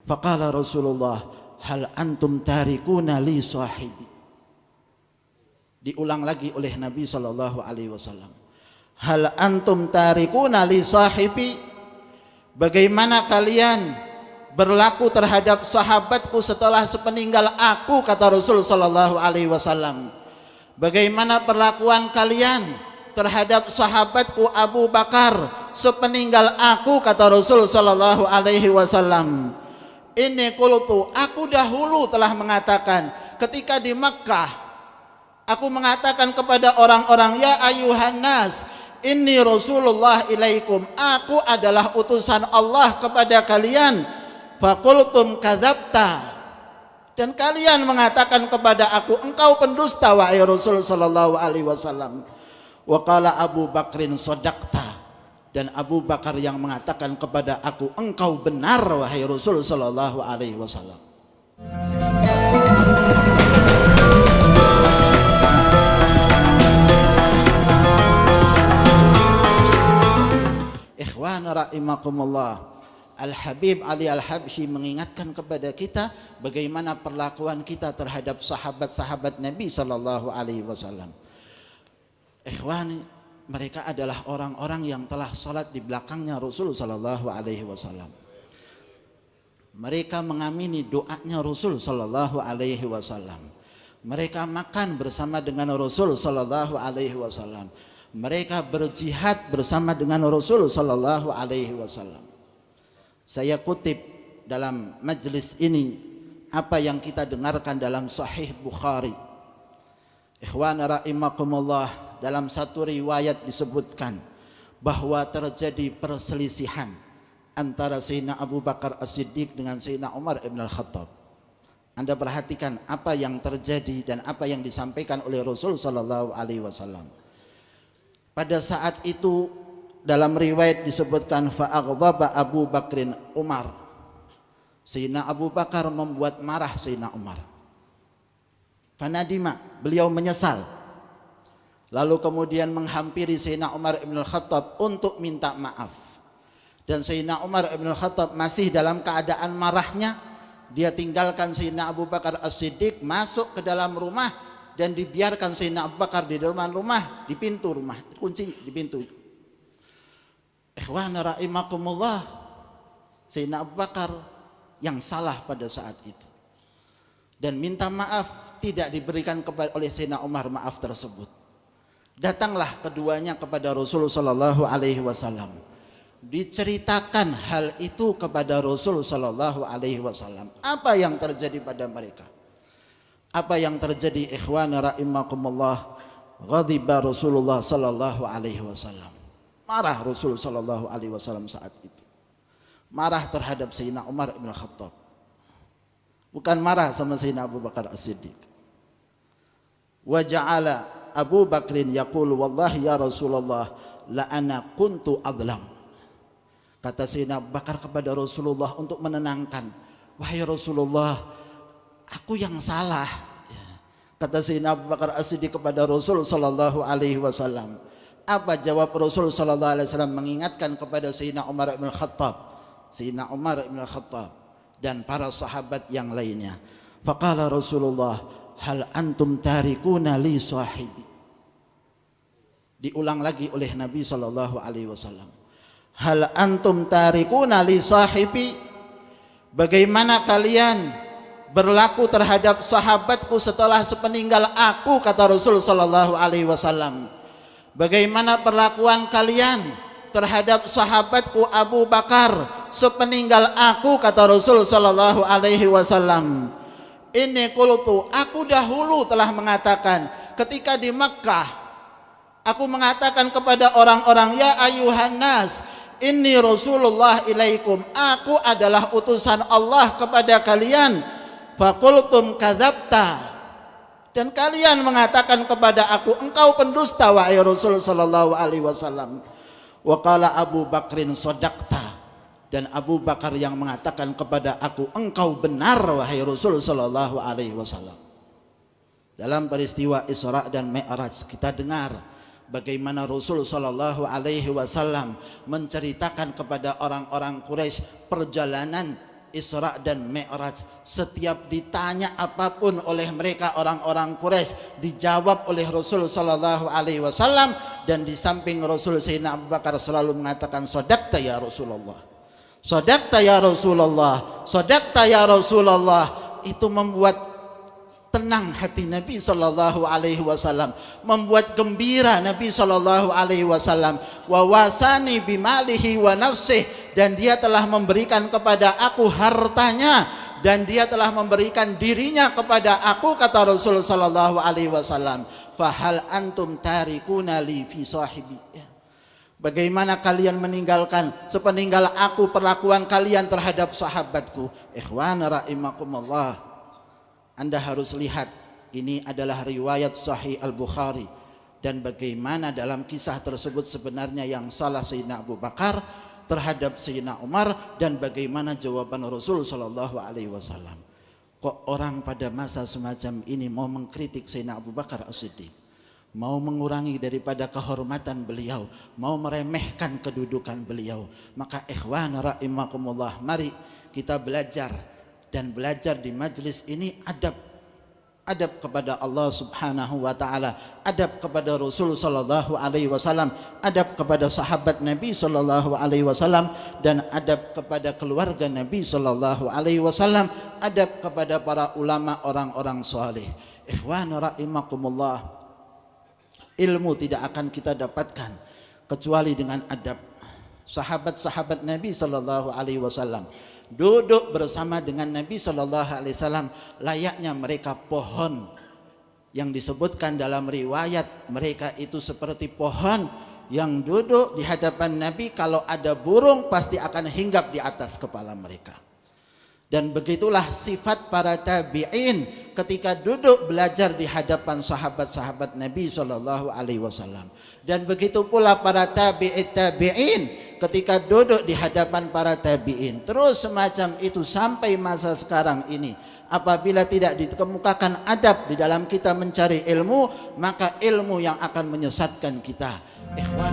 Faqala Rasulullah, hal antum tarikuna li sahibi. Diulang lagi oleh Nabi sallallahu alaihi wasallam. Hal antum tarikuna li sahibi? Bagaimana kalian berlaku terhadap sahabatku setelah sepeninggal aku, kata Rasul sallallahu alaihi wasallam. Bagaimana perlakuan kalian terhadap sahabatku Abu Bakar sepeninggal aku, kata Rasul sallallahu alaihi wasallam. Ini qultu, aku dahulu telah mengatakan ketika di Makkah, aku mengatakan kepada orang-orang, ya ayuhan nas, inni Rasulullah ilaikum, aku adalah utusan Allah kepada kalian. Faqultum kadzabta, dan kalian mengatakan kepada aku, engkau pendusta wahai Rasul sallallahu alaihi wasallam. Wa qala Abu Bakrin sadaqta, dan Abu Bakar yang mengatakan kepada aku, engkau benar wahai Rasul sallallahu alaihi wasallam. Ikhwan rahimakumullah, Al-Habib Ali Al-Habsyi mengingatkan kepada kita bagaimana perlakuan kita terhadap sahabat-sahabat Nabi sallallahu alaihi wasallam. Ikhwan, mereka adalah orang-orang yang telah salat di belakangnya Rasul sallallahu alaihi wasallam. Mereka mengamini doanya Rasul sallallahu alaihi wasallam. Mereka makan bersama dengan Rasul sallallahu alaihi wasallam. Mereka berjihad bersama dengan Rasul sallallahu alaihi wasallam. Saya kutip dalam majlis ini apa yang kita dengarkan dalam Sahih Bukhari. Ikhwan rahimakumullah, dalam satu riwayat disebutkan bahwa terjadi perselisihan antara Sayyidina Abu Bakar As-Siddiq dengan Sayyidina Umar ibn Al-Khattab. Anda perhatikan apa yang terjadi dan apa yang disampaikan oleh Rasul sallallahu alaihi wasallam. Pada saat itu dalam riwayat disebutkan fa'aghdaba Abu Bakrin Umar. Sayyidina Abu Bakar membuat marah Sayyidina Umar. Fanadima, beliau menyesal. Lalu kemudian menghampiri Sayyidina Umar ibn Al-Khattab untuk minta maaf. Dan Sayyidina Umar ibn Al-Khattab masih dalam keadaan marahnya. Dia tinggalkan Sayyidina Abu Bakar As-Siddiq masuk ke dalam rumah dan dibiarkan Sayyidina Abu Bakar di dalam rumah, di pintu rumah, kunci di pintu. Ikhwan rahimakumullah, Sayyidina Abu Bakar yang salah pada saat itu dan minta maaf, tidak diberikan oleh Sayyidina Umar maaf tersebut. Datanglah keduanya kepada Rasulullah sallallahu alaihi wasallam. Diceritakan hal itu kepada Rasul sallallahu alaihi wasallam. Apa yang terjadi pada mereka? Apa yang terjadi ikhwan rahimakumullah? Ghadiba Rasulullah sallallahu alaihi wasallam. Marah Rasul sallallahu alaihi wasallam saat itu. Marah terhadap Sayyidina Umar ibn Khattab. Bukan marah sama Sayyidina Abu Bakar As-Siddiq. Wa ja'ala Abu Bakrin yaqulu wallahi ya Rasulullah la ana kuntu adlam. Kata Sayyidina Abu Bakar kepada Rasulullah untuk menenangkan, wahai Rasulullah, aku yang salah. Kata Sayyidina Abu Bakar As-Siddiq kepada Rasul sallallahu alaihi wasallam. Apa jawab Rasul sallallahu alaihi wasallam mengingatkan kepada Sayyidina Umar bin Khattab, Sayyidina Umar bin Khattab dan para sahabat yang lainnya. Faqala Rasulullah, hal antum tarikuna li sahibi. Diulang lagi oleh Nabi sallallahu alaihi wasallam. Hal antum tarikuna li sahibi? Bagaimana kalian berlaku terhadap sahabatku setelah sepeninggal aku, kata Rasul sallallahu alaihi wasallam. Bagaimana perlakuan kalian terhadap sahabatku Abu Bakar sepeninggal aku, kata Rasul sallallahu alaihi wasallam. Ini qultu, aku dahulu telah mengatakan ketika di Makkah, aku mengatakan kepada orang-orang, ya ayuhan nas, inni Rasulullah ilaikum, aku adalah utusan Allah kepada kalian. Faqultum kadzabta, dan kalian mengatakan kepada aku, engkau pendusta wahai Rasul sallallahu alaihi wasallam. Wa qala Abu Bakrin sadaqta, dan Abu Bakar yang mengatakan kepada aku, engkau benar wahai Rasul sallallahu alaihi wasallam. Dalam peristiwa Isra dan Mi'raj kita dengar bagaimana Rasul sallallahu alaihi wasallam menceritakan kepada orang-orang Quraisy perjalanan Isra dan Mi'raj. Setiap ditanya apapun oleh mereka orang-orang Quraisy dijawab oleh Rasul sallallahu alaihi wasallam, dan di samping Rasul Sayyidina Abu Bakar selalu mengatakan sadaqta ya Rasulullah. Sadaqta ya Rasulullah. Sadaqta ya Rasulullah. Itu membuat tenang hati Nabi sallallahu alaihi wasallam, membuat gembira Nabi sallallahu alaihi wasallam. Wa wasani bimalihi wa nafsih, dan dia telah memberikan kepada aku hartanya, dan dia telah memberikan dirinya kepada aku, kata Rasul sallallahu alaihi wasallam. Fahal antum tarikuna li fi sahibi, bagaimana kalian meninggalkan sepeninggal aku perlakuan kalian terhadap sahabatku? Ikhwana rahimakumullah, Anda harus lihat, ini adalah riwayat Sahih Al-Bukhari, dan bagaimana dalam kisah tersebut sebenarnya yang salah Sayyidina Abu Bakar terhadap Sayyidina Umar, dan bagaimana jawaban Rasul sallallahu alaihi wasallam. Kok orang pada masa semacam ini mau mengkritik Sayyidina Abu Bakar As-Siddiq, mau mengurangi daripada kehormatan beliau, mau meremehkan kedudukan beliau? Maka ikhwan rahimakumullah, mari kita belajar, dan belajar di majlis ini adab kepada Allah Subhanahu wa taala, adab kepada Rasul sallallahu alaihi wasallam, adab kepada sahabat Nabi sallallahu alaihi wasallam, dan adab kepada keluarga Nabi sallallahu alaihi wasallam, adab kepada para ulama orang-orang saleh. Ikhwan rahimakumullah, ilmu tidak akan kita dapatkan kecuali dengan adab. Sahabat-sahabat Nabi sallallahu alaihi wasallam duduk bersama dengan Nabi sallallahu alaihi wasallam layaknya mereka pohon, yang disebutkan dalam riwayat mereka itu seperti pohon yang duduk di hadapan Nabi, kalau ada burung pasti akan hinggap di atas kepala mereka. Dan begitulah sifat para tabi'in ketika duduk belajar di hadapan sahabat-sahabat Nabi sallallahu alaihi wasallam. Dan begitu pula para tabi'in ketika duduk di hadapan para tabi'in. Terus semacam itu sampai masa sekarang ini. Apabila tidak dikemukakan adab di dalam kita mencari ilmu, maka ilmu yang akan menyesatkan kita. Ikhwan